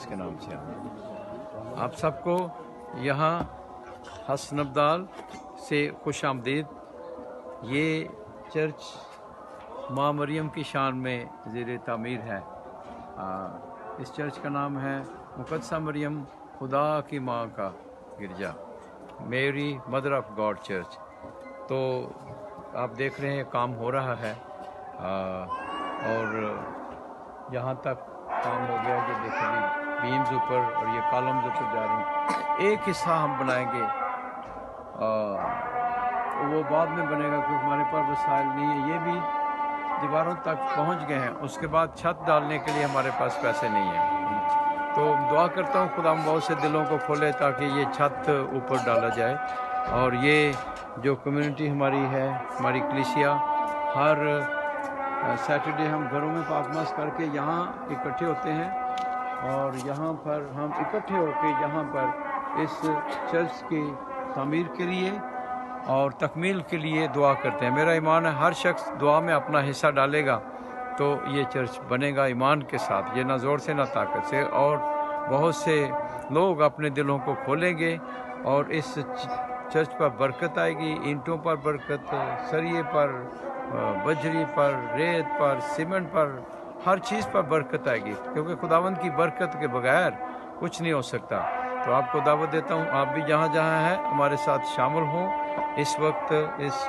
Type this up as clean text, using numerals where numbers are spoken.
Church के नाम से आप सबको यहाँ हसन अब्दाल से खुश आमदीद। ये चर्च माँ मरियम की शान में ज़ेर तामीर है। इस चर्च का नाम है मुक़द्दसा मरियम खुदा की माँ का गिरजा, मेरी मदर ऑफ गॉड चर्च। तो आप देख रहे हैं काम हो रहा है और यहाँ तक काम हो गया कि देखिए बीम्स ऊपर और ये कॉलम्स ऊपर जा रही हैं। एक हिस्सा हम बनाएंगे, वो बाद में बनेगा क्योंकि हमारे पास वसाइल नहीं है। ये भी दीवारों तक पहुँच गए हैं, उसके बाद छत डालने के लिए हमारे पास पैसे नहीं हैं। तो दुआ करता हूँ खुदा बहुत से दिलों को खोले ताकि ये छत ऊपर डाला जाए। और ये जो कम्युनिटी हमारी है, हमारी कलीसिया, हर सैटरडे हम घरों में पाकमास करके यहाँ इकट्ठे होते हैं और यहाँ पर हम इकट्ठे होकर यहाँ पर इस चर्च की तामीर के लिए और तकमील के लिए दुआ करते हैं। मेरा ईमान है हर शख्स दुआ में अपना हिस्सा डालेगा तो ये चर्च बनेगा ईमान के साथ, ये ना ज़ोर से ना ताकत से। और बहुत से लोग अपने दिलों को खोलेंगे और इस चर्च पर बरकत आएगी। ईंटों पर बरकत, सरिये पर, बजरी पर, रेत पर, सीमेंट पर, हर चीज़ पर बरकत आएगी क्योंकि खुदावंद की बरकत के बगैर कुछ नहीं हो सकता। तो आपको दावत देता हूँ आप भी जहाँ जहाँ हैं हमारे साथ शामिल हों इस वक्त इस